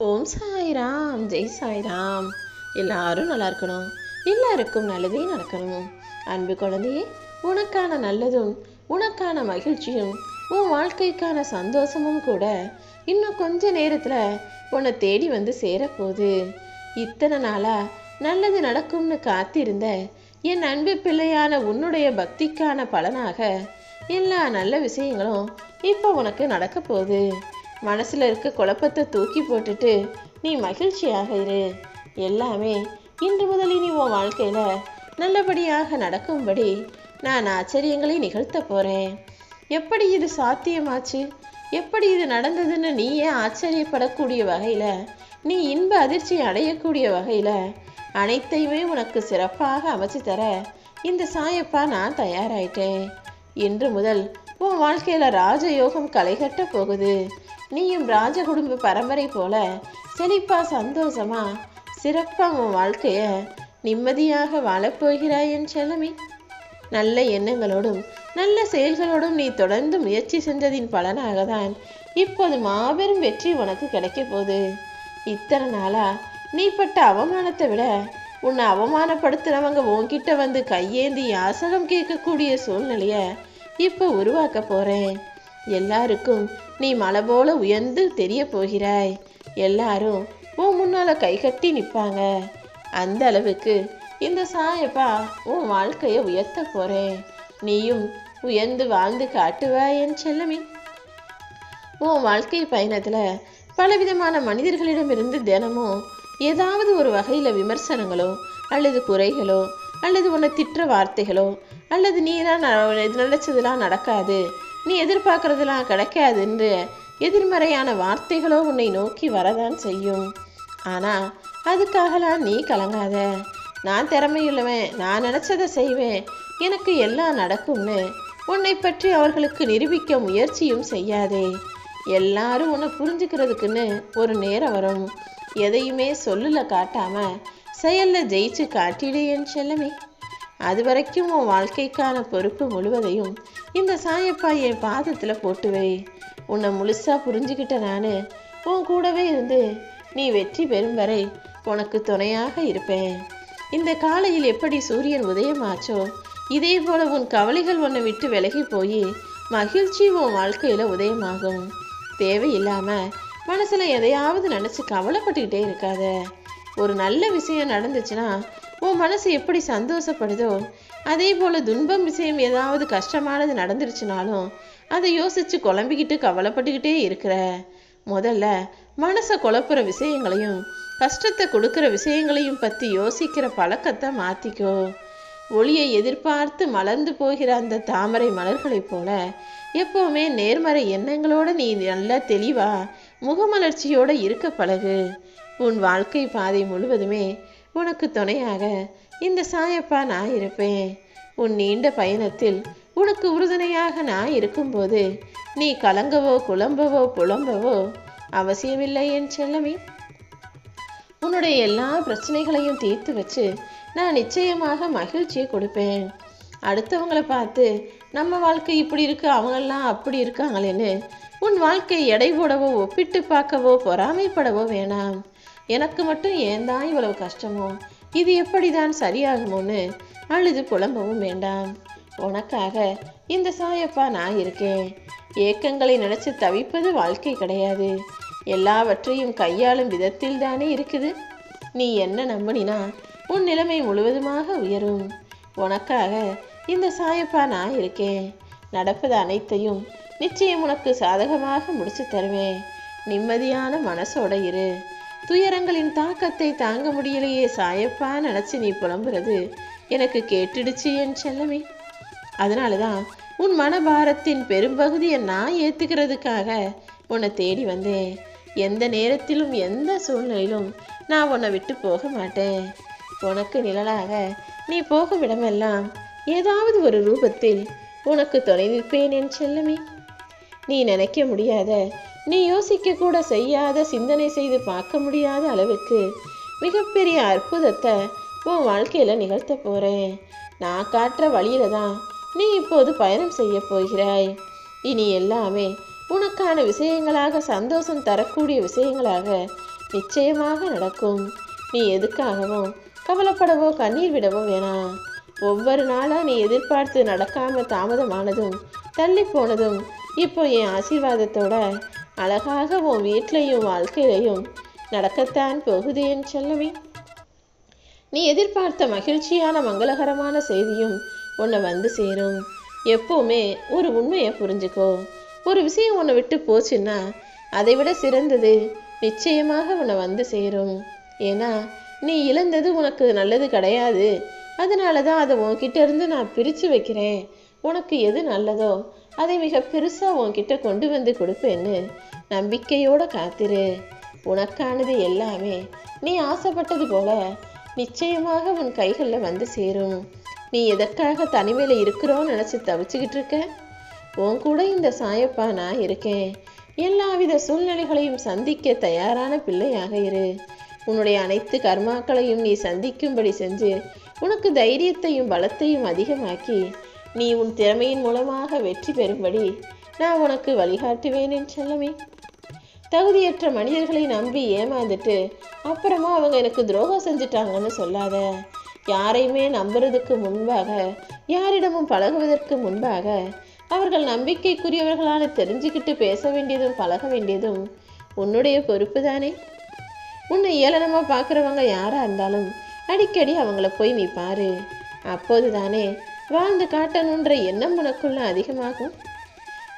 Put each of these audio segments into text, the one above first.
ஓம் சாய்ராம், ஜெய் சாய்ராம். எல்லாரும் நல்லா இருக்கணும், எல்லாருக்கும் நல்லதே நடக்கணும். அன்பு குழந்தையே, உனக்கான நல்லதும் உனக்கான மகிழ்ச்சியும் உன் வாழ்க்கைக்கான சந்தோஷமும் கூட இன்னும் கொஞ்ச நேரத்தில் உன்னை தேடி வந்து சேரப்போகுது. இத்தனை நாளா நல்லது நடக்கும்னு காத்திருந்த என் அன்பு பிள்ளையான உன்னுடைய பக்திக்கான பலனாக எல்லா நல்ல விஷயங்களும் இப்போ உனக்கு நடக்க போகுது. மனசில் இருக்க குழப்பத்தை தூக்கி போட்டுட்டு நீ மகிழ்ச்சியாக இரு. எல்லாமே இன்று முதல் இனி உன் வாழ்க்கையில் நல்லபடியாக நடக்கும்படி நான் ஆச்சரியங்களை நிகழ்த்த போகிறேன். எப்படி இது சாத்தியமாச்சு, எப்படி இது நடந்ததுன்னு நீயே ஆச்சரியப்படக்கூடிய வகையில், நீ இன்ப அதிர்ச்சி அடையக்கூடிய வகையில் அனைத்தையுமே உனக்கு சிறப்பாக அமைச்சு தர இந்த சாயப்பா நான் தயாராயிட்டேன். இன்று முதல் உன் வாழ்க்கையில் ராஜயோகம் களைகட்ட போகுது. நீயும் ராஜ குடும்ப பரம்பரை போல செழிப்பா சந்தோஷமா சிறப்பா உன் வாழ்க்கைய நிம்மதியாக வாழப்போகிறாய் என் செல்லமே. நல்ல எண்ணங்களோடும் நல்ல செயல்களோடும் நீ தொடர்ந்து முயற்சி செஞ்சதின் பலனாக தான் இப்போது மாபெரும் வெற்றி உனக்கு கிடைக்க போகுது. இத்தனை நாளா நீ பட்ட அவமானத்தை விட உன்னை அவமானப்படுத்துறவங்க உன்கிட்ட வந்து கையேந்தி யாசகம் கேட்கக்கூடிய சூழ்நிலைய இப்போ உருவாக்க போறேன். எல்லாருக்கும் நீ மலை போல உயர்ந்து தெரிய போகிறாய். எல்லாரும் உன் முன்னால கை கட்டி நிற்பாங்க. அந்த அளவுக்கு இந்த சாயப்பா உன் வாழ்க்கையை உயர்த்த போறேன். நீயும் உயர்ந்து வாழ்ந்து காட்டுவாய் என் செல்லமே. உன் வாழ்க்கை பயணத்துல பலவிதமான மனிதர்களிடமிருந்து தினமும் ஏதாவது ஒரு வகையில விமர்சனங்களோ அல்லது குறைகளோ அல்லது உன்னை திட்டுற வார்த்தைகளோ அல்லது நீ தான் நினைச்சதெல்லாம் நடக்காது, நீ எதிர்பார்க்கறதெல்லாம் கிடைக்காதுன்னு எதிர்மறையான வார்த்தைகளோ உன்னை நோக்கி வரதான் செய்யும். ஆனால் அதுக்காகலாம் நீ கலங்காத. நான் திறமையுள்ளவன், நான் நினச்சதை செய்வேன், எனக்கு எல்லாம் நடக்கும்னு உன்னை பற்றி அவர்களுக்கு நிரூபிக்க முயற்சியும் செய்யாதே. எல்லாரும் உன்னை புரிஞ்சுக்கிறதுக்குன்னு ஒரு நேரம் வரும். எதையுமே சொல்லல காட்டாம செயல்ல ஜெயிச்சு காட்டிடு என் செல்லமே. அது வரைக்கும் உன் வாழ்க்கைக்கான பொறுப்பு முழுவதையும் இந்த சாயப்பா என் பாதத்தில் போட்டுவை. உன்னை முழுசா புரிஞ்சுக்கிட்ட நான் உன் கூடவே இருந்து நீ வெற்றி பெறும் வரை உனக்கு துணையாக இருப்பேன். இந்த காலையில் எப்படி சூரியன் உதயமாச்சோ இதே போல உன் கவலைகள் உன்னை விட்டு விலகி போய் மகிழ்ச்சி உன் வாழ்க்கையில் உதயமாகும். தேவையில்லாம மனசுல எதையாவது நினைச்சு கவலைப்பட்டுக்கிட்டே இருக்காத. ஒரு நல்ல விஷயம் நடந்துச்சுன்னா உன் மனசு எப்படி சந்தோஷப்படுதோ அதே போல துன்பம் விஷயம் ஏதாவது கஷ்டமானது நடந்துருச்சுனாலும் அதை யோசிச்சு குழம்பிக்கிட்டு கவலைப்பட்டுக்கிட்டே இருக்கிற. முதல்ல மனசை குழப்புற விஷயங்களையும் கஷ்டத்தை கொடுக்குற விஷயங்களையும் பற்றி யோசிக்கிற பழக்கத்தை மாற்றிக்கோ. ஒளியை எதிர்பார்த்து மலர்ந்து போகிற அந்த தாமரை மலர்களைப் போல எப்போவுமே நேர்மறை எண்ணங்களோட நீ நல்லா தெளிவா முகமலர்ச்சியோட இருக்க பழகு. உன் வாழ்க்கை பாதை முழுவதுமே உனக்கு துணையாக இந்த சாயப்பா நான் இருப்பேன். உன் நீண்ட பயணத்தில் உனக்கு உறுதுணையாக நான் இருக்கும்போது நீ கலங்கவோ குழம்பவோ புலம்பவோ அவசியமில்லை என் செல்லமே. உன்னுடைய எல்லா பிரச்சனைகளையும் தீர்த்து வச்சு நான் நிச்சயமாக மகிழ்ச்சியை கொடுப்பேன். அடுத்தவங்களை பார்த்து நம்ம வாழ்க்கை இப்படி இருக்கு, அவங்கெல்லாம் அப்படி இருக்காங்களேன்னு உன் வாழ்க்கை எடை போடவோ ஒப்பிட்டு பார்க்கவோ பொறாமைப்படவோ வேணாம். எனக்கு மட்டும் ஏன் தான் இவ்வளவு கஷ்டமோ, இது எப்படிதான் சரியாகுமோன்னு அழுது புலம்பவும் வேண்டாம். உனக்காக இந்த சாயப்பா நான் இருக்கேன். ஏக்கங்களை நினைச்சு தவிப்பது வாழ்க்கை கிடையாது, எல்லாவற்றையும் கையாளும் விதத்தில் தானே இருக்குது. நீ என்ன நம்பினா உன் நிலைமை முழுவதுமாக உயரும். உனக்காக இந்த சாயப்பா நான் இருக்கேன். நடப்பது அனைத்தையும் நிச்சயம் உனக்கு சாதகமாக முடிச்சு தருவேன். நிம்மதியான மனசோட இரு. துயரங்களின் தாக்கத்தை தாங்க முடியலையே சாயப்பா நினச்சி நீ புலம்புறது எனக்கு கேட்டுடுச்சு என் செல்லமே. அதனால தான் உன் மனபாரத்தின் பெரும்பகுதியை நான் ஏற்றுக்கிறதுக்காக உன்னை தேடி வந்தேன். எந்த நேரத்திலும் எந்த சூழ்நிலையிலும் நான் உன்னை விட்டு போக மாட்டேன். உனக்கு நிழலாக நீ போகும் இடமெல்லாம் ஏதாவது ஒரு ரூபத்தில் உனக்கு துணை நிற்பேன் என் செல்லமே. நீ நினைக்க முடியாத, நீ யோசிக்க கூட செய்யாத, சிந்தனை செய்து பார்க்க முடியாத அளவுக்கு மிகப்பெரிய அற்புதத்தை உன் வாழ்க்கையில நிகழ்த்த போறேன். நான் காட்டுற வழியில தான் நீ இப்போது பயணம் செய்ய போகிறாய். இனி எல்லாமே உனக்கான விஷயங்களாக, சந்தோஷம் தரக்கூடிய விஷயங்களாக நிச்சயமாக நடக்கும். நீ எதுக்காகவும் கவலைப்படவோ கண்ணீர் விடவோ வேணாம். ஒவ்வொரு நாளாக நீ எதிர்பார்த்து நடக்காம தாமதமானதும் தள்ளி போனதும் இப்போ என் ஆசீர்வாதத்தோட அழகாக உன் வீட்லையும் வாழ்க்கையிலையும் நடக்கத்தான் போகுது என் செல்லமே. நீ எதிர்பார்த்த மகிழ்ச்சியான மங்களகரமான செய்தியும் உன்னை வந்து சேரும். எப்பவுமே ஒரு உண்மையை புரிஞ்சுக்கோ. ஒரு விஷயம் உன்னை விட்டு போச்சுன்னா அதை விட சிறந்தது நிச்சயமாக உன்னை வந்து சேரும். ஏன்னா நீ இழந்தது உனக்கு நல்லது கிடையாது. அதனால தான் அதை உன்கிட்ட இருந்து நான் பிரித்து வைக்கிறேன். உனக்கு எது நல்லதோ அதை மிக பெருசாக உன்கிட்ட கொண்டு வந்து கொடுப்பேன்னு நம்பிக்கையோடு காத்திரு. உனக்கானது எல்லாமே நீ ஆசைப்பட்டது போல நிச்சயமாக உன் கைகளில் வந்து சேரும். நீ எதற்காக தனிமையில் இருக்கிறோன்னு நினச்சி தவிச்சுக்கிட்டு இருக்க? உன் கூட இந்த சாயப்பா நான் இருக்கேன். எல்லாவித சூழ்நிலைகளையும் சந்திக்க தயாரான பிள்ளையாக இரு. உன்னுடைய அனைத்து கர்மாக்களையும் நீ சந்திக்கும்படி செஞ்சு உனக்கு தைரியத்தையும் பலத்தையும் அதிகமாக்கி நீ உன் திறமையின் மூலமாக வெற்றி பெறும்படி நான் உனக்கு வழிகாட்டுவேன் என் செல்லமே. தகுதியற்ற மனிதர்களை நம்பி ஏமாந்துட்டு அப்புறமா அவங்க எனக்கு துரோகம் செஞ்சுட்டாங்கன்னு சொல்லாத. யாரையுமே நம்புறதுக்கு முன்பாக, யாரிடமும் பழகுவதற்கு முன்பாக அவர்கள் நம்பிக்கைக்குரியவர்களான தெரிஞ்சுக்கிட்டு பேச வேண்டியதும் பழக வேண்டியதும் உன்னுடைய பொறுப்பு தானே. உன்னை ஏளனமாக பார்க்குறவங்க யாராக இருந்தாலும் அடிக்கடி அவங்கள போய் நீ பாரு. அப்போது தானே வாழ்ந்து காட்டணுன்ற எண்ணம் உனக்குள்ள அதிகமாகும்.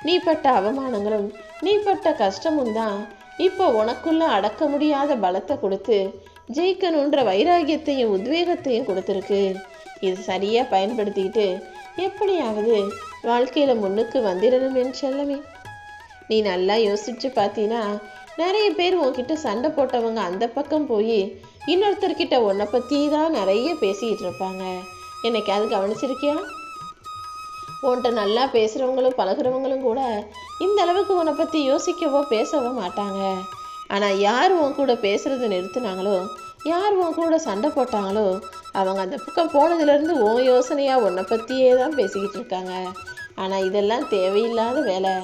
நீ பட்ட அவமானங்களும் நீ பட்ட கஷ்டமும் தான் இப்போ உனக்குள்ள அடக்க முடியாத பலத்தை கொடுத்து ஜெயிக்கணுன்ற வைராகியத்தையும் உத்வேகத்தையும் கொடுத்துருக்கு. இது சரியாக பயன்படுத்திக்கிட்டு எப்படியாவது வாழ்க்கையில் முன்னுக்கு வந்துடணும் என் செல்லமே. நீ நல்லா யோசிச்சு பார்த்தீங்கன்னா நிறைய பேர் உன்கிட்ட சண்டை போட்டவங்க அந்த பக்கம் போய் இன்னொருத்தர்கிட்ட உன்னை பற்றி தான் நிறைய பேசிக்கிட்டு இருப்பாங்க. என்னைக்காவது கவனிச்சிருக்கியா? உன்கிட்ட நல்லா பேசுகிறவங்களும் பழகிறவங்களும் கூட இந்த அளவுக்கு உன்னை பற்றி யோசிக்கவோ பேசவோ மாட்டாங்க. ஆனால் யார் உன் கூட பேசுகிறத நிறுத்தினாங்களோ, யார் உன் கூட சண்டை போட்டாங்களோ அவங்க அந்த பக்கம் போனதுலேருந்து உன் யோசனையாக உன்னை பற்றியே தான் பேசிக்கிட்டு இருக்காங்க. ஆனால் இதெல்லாம் தேவையில்லாத வேலை.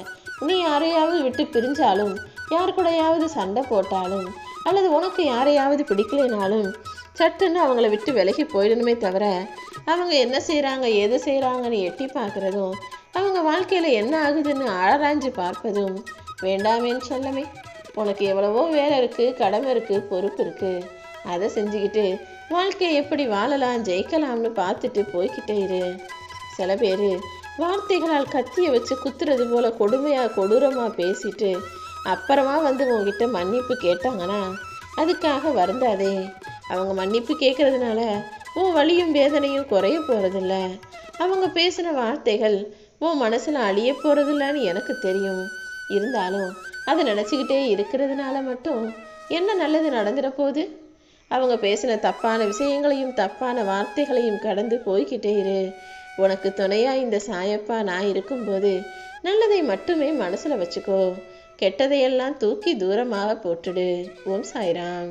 நீ யாரையாவது விட்டு பிரிஞ்சாலும், யார் கூடயாவது சண்டை போட்டாலும், அல்லது உனக்கு யாரையாவது பிடிக்கலைனாலும் சட்டுன்னு அவங்கள விட்டு விலகி போயிடணுமே தவிர அவங்க என்ன செய்கிறாங்க எது செய்கிறாங்கன்னு எட்டி பார்க்குறதும் அவங்க வாழ்க்கையில் என்ன ஆகுதுன்னு ஆராய்ஞ்சு பார்ப்பதும் வேண்டாமேன்னு சொல்லமே. உனக்கு எவ்வளவோ வேலை இருக்குது, கடமை இருக்குது, பொறுப்பு இருக்குது. அதை செஞ்சுக்கிட்டு வாழ்க்கையை எப்படி வாழலாம் ஜெயிக்கலாம்னு பார்த்துட்டு போய்கிட்டே இரு. சில பேர் வார்த்தைகளால் கத்தியை வச்சு குத்துறது போல கொடுமையாக கொடூரமாக பேசிட்டு அப்புறமா வந்து உங்ககிட்ட மன்னிப்பு கேட்டாங்கன்னா அதுக்காக வருந்தாதே. அவங்க மன்னிப்பு கேட்கறதுனால உன் வலியும் வேதனையும் குறைய போகிறதில்ல. அவங்க பேசின வார்த்தைகள் உன் மனசில் அழிய போகிறதில்லன்னு எனக்கு தெரியும். இருந்தாலும் அதை நினச்சிக்கிட்டே இருக்கிறதுனால மட்டும் என்ன நல்லது நடந்துட போகுது? அவங்க பேசின தப்பான விஷயங்களையும் தப்பான வார்த்தைகளையும் கடந்து போய்கிட்டே இரு. உனக்கு துணையாக இந்த சாயப்பா நான் இருக்கும்போது நல்லதை மட்டுமே மனசில் வச்சுக்கோ. கெட்டதையெல்லாம் தூக்கி தூரமாக போட்டுடு. ஓம் சாய்ராம்.